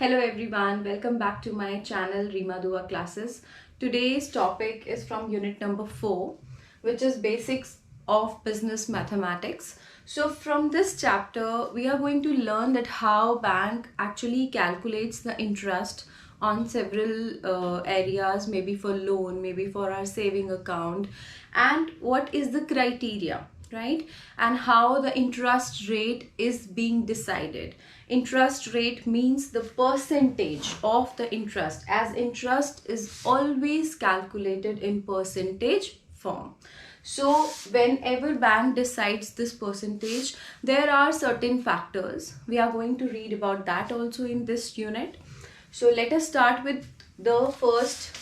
Hello everyone, welcome back to my channel Rima Dua Classes. Today's topic is from unit number 4, which is basics of business mathematics. So from this chapter, we are going to learn that how bank actually calculates the interest on several areas, maybe for loan, maybe for our saving account, and what is the criteria, right? And how the interest rate is being decided. Interest rate means the percentage of the interest, as interest is always calculated in percentage form. So whenever bank decides this percentage, there are certain factors. We are going to read about that also in this unit. So let us start with the first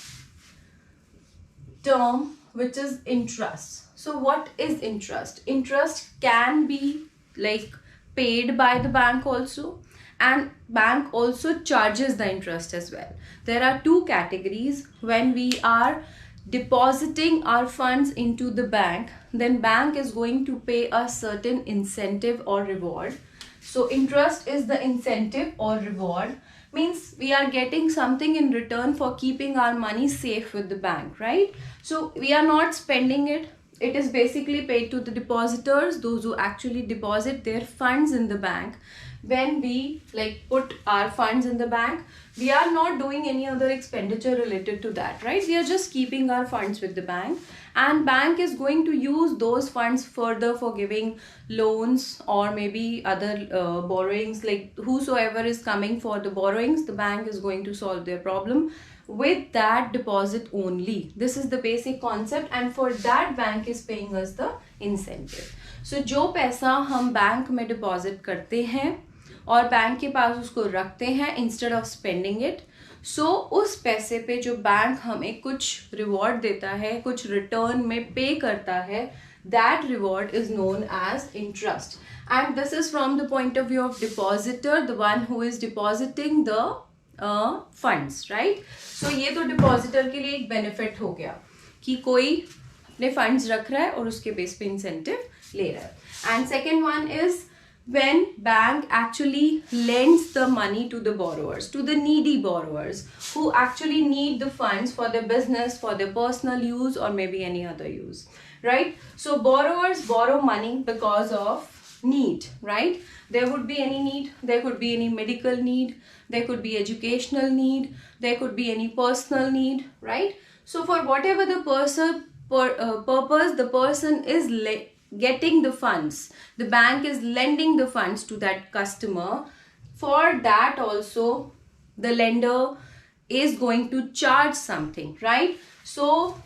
term, which is interest. So what is interest? Interest can be like paid by the bank also, and bank also charges the interest as well. There are two categories. When we are depositing our funds into the bank, then bank is going to pay a certain incentive or reward. So interest is the incentive or reward, means we are getting something in return for keeping our money safe with the bank, right? So we are not spending it. It is basically paid to the depositors, those who actually deposit their funds in the bank. When we put our funds in the bank, we are not doing any other expenditure related to that, right? We are just keeping our funds with the bank, and bank is going to use those funds further for giving loans or maybe other borrowings. Like whosoever is coming for the borrowings, the bank is going to solve their problem with that deposit only. This is the basic concept, and for that bank is paying us the incentive. So जो पैसा हम bank में deposit करते हैं और bank के पास उसको रखते हैं इंस्टेड ऑफ स्पेंडिंग इट, सो उस पैसे पे जो बैंक हमें कुछ रिवॉर्ड देता है, कुछ रिटर्न में पे करता है, that reward is known as interest. And this is from the point of view of depositor, the one who is depositing the funds, right? So ये तो depositor के लिए एक benefit हो गया कि कोई अपने funds रख रहा है और उसके बेस पे incentive ले रहा है. And second one is when bank actually lends the money to the borrowers, to the needy borrowers who actually need the funds for their business, for their personal use, or maybe any other use, right? So borrowers borrow money because of need, right? There would be any need, there could be any medical need, there could be educational need, there could be any personal need, right? So for whatever the purpose the person is getting the funds, the bank is lending the funds to that customer. For that also the lender is going to charge something, right? So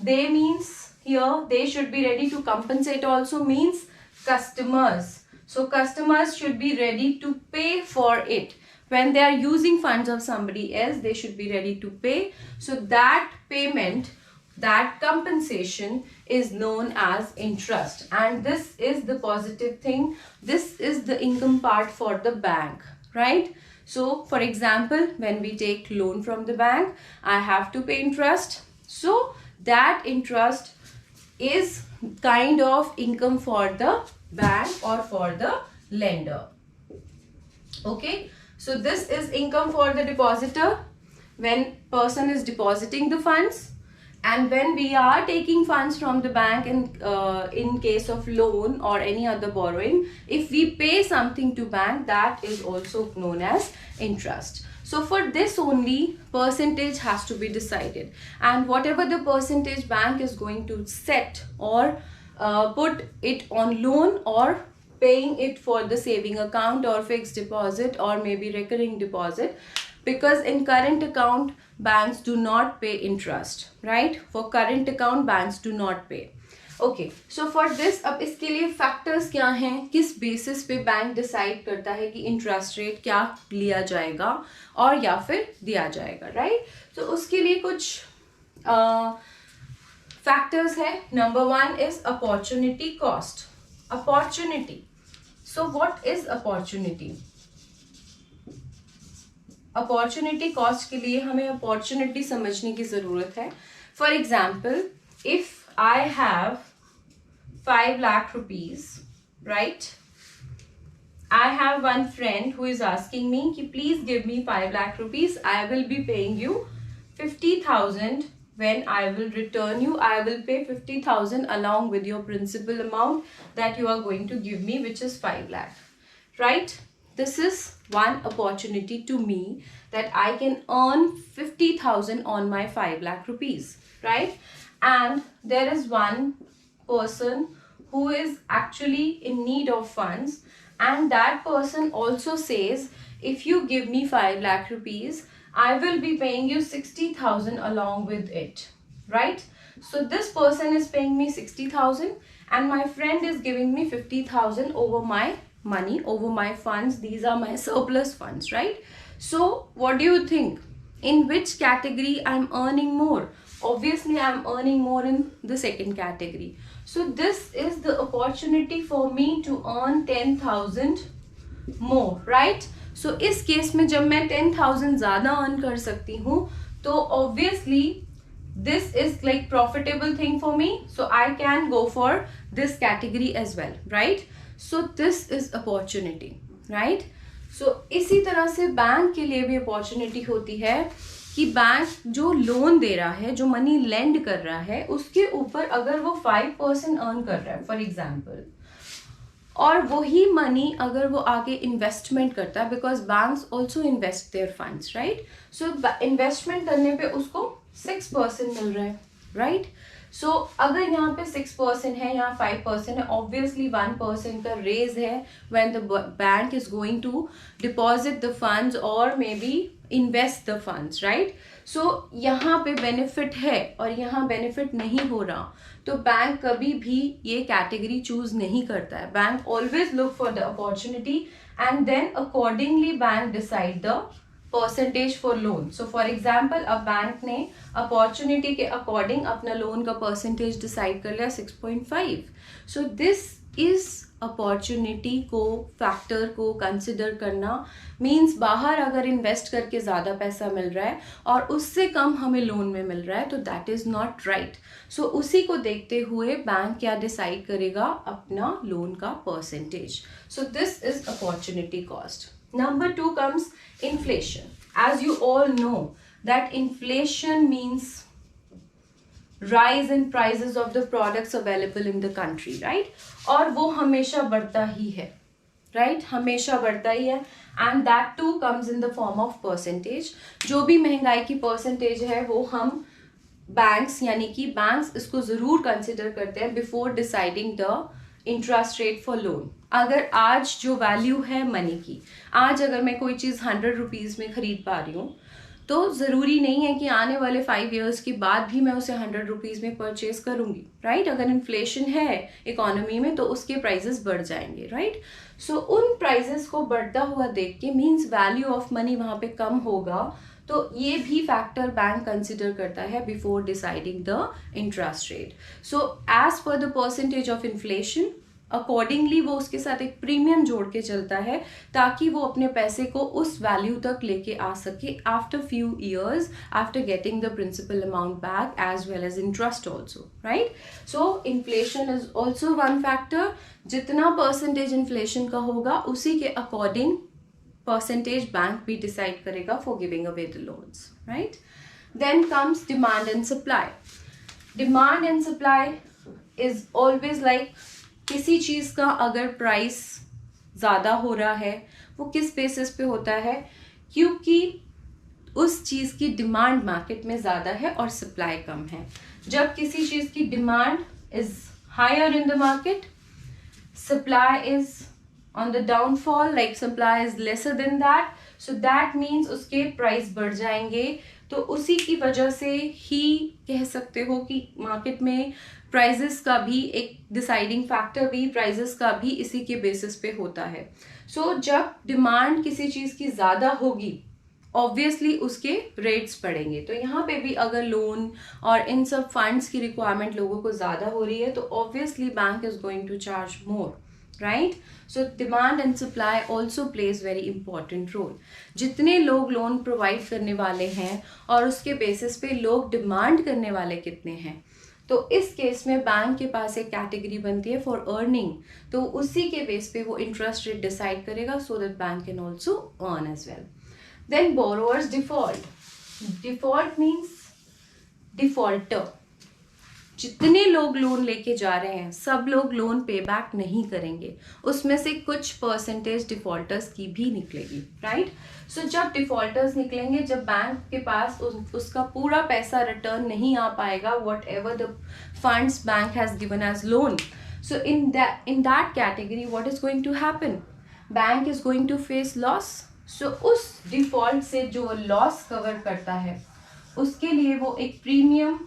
they means here they should be ready to compensate also, means customers. So customers should be ready to pay for it. When they are using funds of somebody else, they should be ready to pay. So that payment, that compensation is known as interest, and this is the positive thing. This is the income part for the bank, right? So for example, when we take loan from the bank, I have to pay interest. So that interest is kind of income for the bank or for the lender. Okay, so this is income for the depositor when person is depositing the funds. And when we are taking funds from the bank in case of loan or any other borrowing, if we pay something to bank, that is also known as interest. So for this only percentage has to be decided, and whatever the percentage bank is going to set or put it on loan or paying it for the saving account or fixed deposit or maybe recurring deposit, because in current account banks do not pay interest, right? For current account banks do not pay. Okay, so for this, अब इसके लिए factors क्या हैं, किस basis पे bank decide करता है कि interest rate क्या लिया जाएगा और या फिर दिया जाएगा, right? So उसके लिए कुछ factors है. Number one is opportunity cost. Opportunity. So what is opportunity? Opportunity cost के लिए हमें अपॉर्चुनिटी समझने की जरूरत है. For example, if I have 5 lakh rupees, right, I have one friend who is asking me कि please give me 5 lakh rupees. I will be paying you 50,000. When I will return you, I will pay 50,000 along with your principal amount that you are going to give me, which is 5 lakh. Right? This is one opportunity to me that I can earn 50,000 on my 5 lakh rupees. Right? And there is one person who is actually in need of funds, and that person also says, if you give me 5 lakh rupees, I will be paying you 60,000 along with it. Right? So this person is paying me 60,000 and my friend is giving me 50,000 over my money, over my funds. These are my surplus funds, right? So what do you think? In which category I'm earning more? Obviously I'm earning more in the second category. So this is the opportunity for me to earn 10,000 more, right? So इस case में जब मैं 10,000 ज़्यादा earn कर सकती हूँ, तो obviously this is like profitable thing for me, so I can go for this category as well, right? So this is opportunity, right? So इसी तरह से बैंक के लिए भी opportunity होती है कि बैंक जो लोन दे रहा है, जो मनी लेंड कर रहा है, उसके ऊपर अगर वो 5% अर्न कर रहा है फॉर एग्जाम्पल, और वही मनी अगर वो आगे इन्वेस्टमेंट करता है, because banks also invest their funds, right? So investment करने पे उसको 6% मिल रहा है, राइट? सो अगर यहाँ पे 6% है, यहाँ 5% है, ऑब्वियसली 1% का रेज है when the bank is going to deposit the funds और may be invest the funds, right? So यहाँ पे बेनिफिट है और यहाँ बेनिफिट नहीं हो रहा, तो बैंक कभी भी ये कैटेगरी चूज नहीं करता है. Bank always look for the opportunity and then accordingly bank decide the percentage for loan. So for example अब बैंक ने अपॉर्चुनिटी के अकॉर्डिंग अपना लोन का परसेंटेज डिसाइड कर लिया 6.5. सो दिस इज अपॉर्चुनिटी को, फैक्टर को कंसिडर करना मीन्स बाहर अगर इन्वेस्ट करके ज़्यादा पैसा मिल रहा है और उससे कम हमें लोन में मिल रहा है, तो दैट इज़ नॉट राइट. सो उसी को देखते हुए बैंक क्या डिसाइड करेगा, अपना लोन का percentage. So this is opportunity cost. Number 2 comes inflation. As you all know that inflation means rise in prices of the products available in the country, right? और वो हमेशा बढ़ता ही है, right? हमेशा बढ़ता ही है, and that too comes in the form of percentage. जो भी महंगाई की percentage है वो हम बैंक्स, यानी कि बैंक्स इसको ज़रूर कंसिडर करते हैं before deciding the interest rate for loan. अगर आज जो वैल्यू है मनी की, आज अगर मैं कोई चीज़ 100 रुपीज़ में ख़रीद पा रही हूँ, तो ज़रूरी नहीं है कि आने वाले 5 इयर्स के बाद भी मैं उसे 100 रुपीज़ में परचेज करूँगी, राइट? अगर इन्फ्लेशन है इकोनॉमी में तो उसके प्राइजेस बढ़ जाएंगे, राइट? सो उन प्राइजेस को बढ़ता हुआ देख के मीन्स वैल्यू ऑफ मनी वहाँ पे कम होगा, तो ये भी फैक्टर बैंक कंसिडर करता है before deciding the interest rate. So as per the percentage of inflation accordingly वो उसके साथ एक प्रीमियम जोड़ के चलता है ताकि वो अपने पैसे को उस वैल्यू तक लेके आ सके after few years, after getting the principal amount back as well as interest also, right? So inflation is also one factor. जितना परसेंटेज इन्फ्लेशन का होगा उसी के अकॉर्डिंग percentage बैंक भी डिसाइड करेगा for giving away the loans, right? Then comes demand and supply. Demand and supply is always like किसी चीज़ का अगर प्राइस ज़्यादा हो रहा है वो किस बेसिस पे होता है, क्योंकि उस चीज़ की डिमांड मार्केट में ज़्यादा है और सप्लाई कम है. जब किसी चीज़ की demand is higher in the market, supply is on the downfall, like supply is lesser than that, so that means उसके प्राइस बढ़ जाएंगे. तो उसी की वजह से ही कह सकते हो कि मार्केट में प्राइजेस का भी एक डिसाइडिंग फैक्टर भी, प्राइजेस का भी इसी के बेसिस पे होता है. सो जब डिमांड किसी चीज़ की ज़्यादा होगी ऑब्वियसली उसके रेट्स बढ़ेंगे. तो यहाँ पे भी अगर लोन और इन सब फंड्स की रिक्वायरमेंट लोगों को ज़्यादा हो रही है तो obviously bank is going to charge more, right? So demand and supply also plays very important role. जितने लोग लोन प्रोवाइड करने वाले हैं और उसके बेसिस पे लोग डिमांड करने वाले कितने हैं, तो इस केस में बैंक के पास एक कैटेगरी बनती है फॉर अर्निंग, तो उसी के बेस पे वो इंटरेस्ट रेट डिसाइड करेगा so that bank can also earn as well. Then borrowers default. Default means defaulter. जितने लोग लोन लेके जा रहे हैं सब लोग लोन पे बैक नहीं करेंगे, उसमें से कुछ परसेंटेज डिफॉल्टर्स की भी निकलेगी, राइट. सो जब डिफॉल्टर्स निकलेंगे, जब बैंक के पास उसका पूरा पैसा रिटर्न नहीं आ पाएगा, whatever the funds bank has given as loan, so in that category what is going to happen, bank is going to face loss. So उस डिफॉल्ट से जो लॉस कवर करता है उसके लिए वो एक प्रीमियम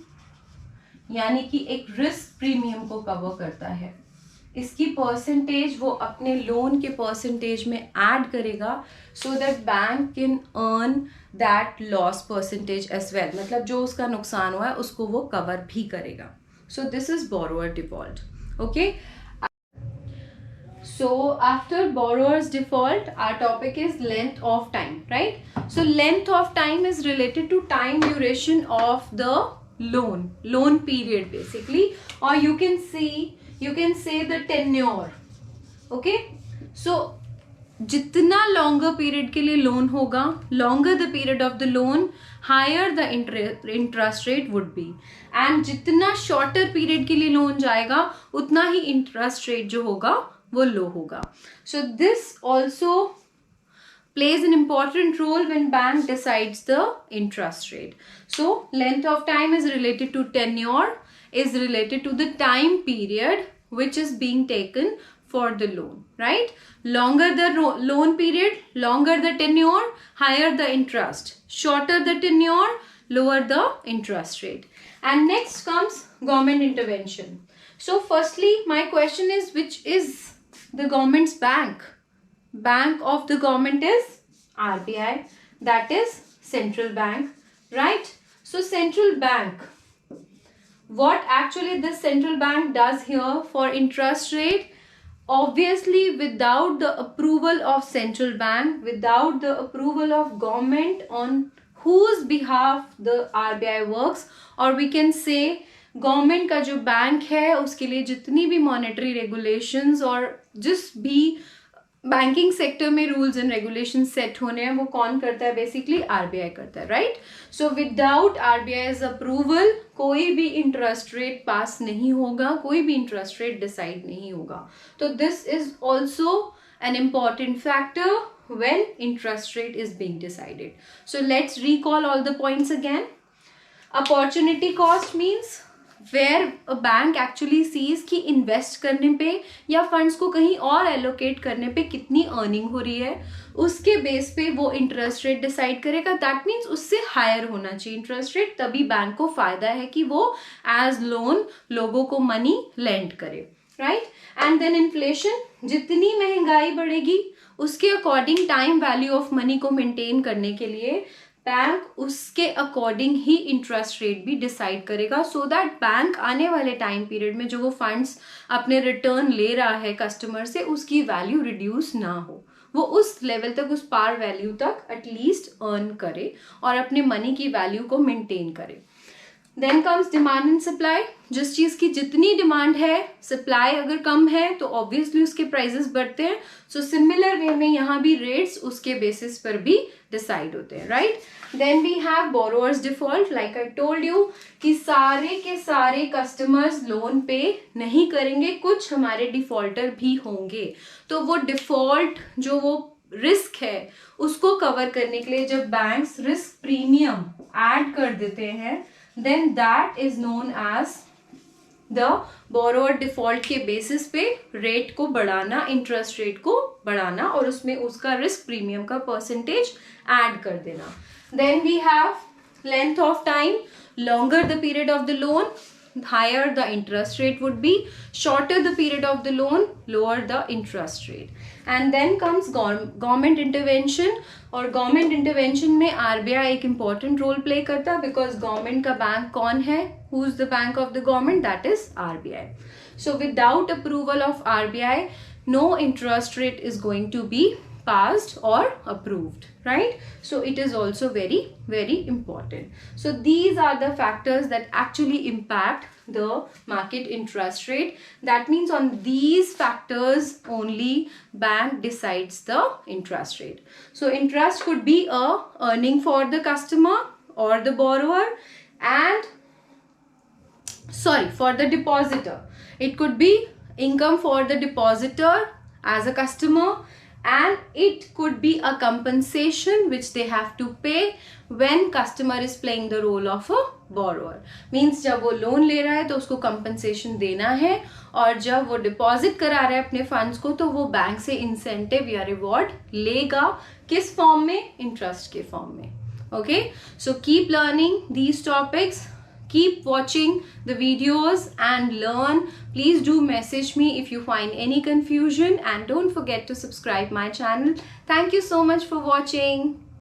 यानी कि एक रिस्क प्रीमियम को कवर करता है. इसकी परसेंटेज वो अपने लोन के परसेंटेज में ऐड करेगा so that bank can earn that loss percentage as well. मतलब जो उसका नुकसान हुआ है उसको वो कवर भी करेगा. सो this is borrower default. Okay, so after borrower's default our topic is length of time, right? So length of time is related to time duration of the loan period basically, or you can say the tenure. Okay, so जितना longer period के लिए loan होगा, longer the period of the loan, higher the interest rate would be, and जितना shorter period के लिए loan जाएगा उतना ही interest rate जो होगा वो लो होगा. So this also plays an important role when bank decides the interest rate. So length of time is related to tenure, is related to the time period which is being taken for the loan, right? Longer the loan period, longer the tenure, higher the interest. Shorter the tenure, lower the interest rate. And next comes government intervention. So firstly, my question is, which is the government's bank? Bank of the government is RBI, that is central bank, right? So central bank, what actually this central bank does here for interest rate, obviously without the approval of central bank, without the approval of government on whose behalf the RBI works, or we can say government का जो bank है उसके लिए जितनी भी monetary regulations और जिस भी बैंकिंग सेक्टर में रूल्स एंड रेगुलेशंस सेट होने हैं वो कौन करता है, बेसिकली आरबीआई करता है, right. So without RBI's approval कोई भी इंटरेस्ट रेट पास नहीं होगा, कोई भी इंटरेस्ट रेट डिसाइड नहीं होगा. तो this is also an important factor when interest rate is being decided. So let's recall all the points again. Opportunity cost means where a bank actually sees कि invest करने पे या funds को कहीं और एलोकेट करने पे कितनी अर्निंग हो रही है, उसके बेस पे वो इंटरेस्ट रेट डिसाइड करेगा. दैट मीन्स उससे हायर होना चाहिए इंटरेस्ट रेट, तभी बैंक को फायदा है कि वो एज लोन लोगों को मनी लेंड करे, राइट. एंड देन इन्फ्लेशन, जितनी महंगाई बढ़ेगी उसके according time value of money को मेंटेन करने के लिए बैंक उसके अकॉर्डिंग ही इंटरेस्ट रेट भी डिसाइड करेगा, सो दैट बैंक आने वाले टाइम पीरियड में जो वो फंड्स अपने रिटर्न ले रहा है कस्टमर से उसकी वैल्यू रिड्यूस ना हो, वो उस लेवल तक, उस पार वैल्यू तक एटलीस्ट अर्न करे और अपने मनी की वैल्यू को मेंटेन करे. Then comes demand and supply. जिस चीज़ की जितनी डिमांड है, सप्लाई अगर कम है तो ऑब्वियसली उसके प्राइसेस बढ़ते हैं. सो सिमिलर वे में यहाँ भी रेट्स उसके बेसिस पर भी डिसाइड होते हैं, right. Then we have borrowers default. Like I told you कि सारे के सारे कस्टमर्स लोन पे नहीं करेंगे, कुछ हमारे डिफॉल्टर भी होंगे. तो वो डिफॉल्ट जो वो रिस्क है उसको कवर करने के लिए जब बैंक्स रिस्क प्रीमियम ऐड कर देते हैं, then that is known as the borrower default के बेसिस पे रेट को बढ़ाना, इंटरेस्ट रेट को बढ़ाना और उसमें उसका रिस्क प्रीमियम का परसेंटेज ऐड कर देना. Then we have length of time. Longer the period of the loan, higher the interest rate would be. Shorter the period of the loan, lower the interest rate. And then comes government intervention. और government intervention में RBI एक important role play करता है, because government का bank कौन है, who is the bank of the government, that is RBI. So without approval of RBI no interest rate is going to be passed or approved, right? So it is also very, very important. So these are the factors that actually impact the market interest rate. That means on these factors only bank decides the interest rate. So interest could be a earning for the customer or the borrower, and for the depositor. It could be income for the depositor as a customer, and it could be a compensation which they have to pay when customer is playing the role of a borrower. Means जब वो loan ले रहा है तो उसको compensation देना है, और जब वो डिपॉजिट करा रहा है अपने फंड्स को तो वो बैंक से इंसेंटिव या रिवॉर्ड लेगा. किस फॉर्म में? इंटरेस्ट के फॉर्म में. Okay, so keep learning these topics. Keep watching the videos and learn. Please do message me if you find any confusion, and don't forget to subscribe my channel. Thank you so much for watching.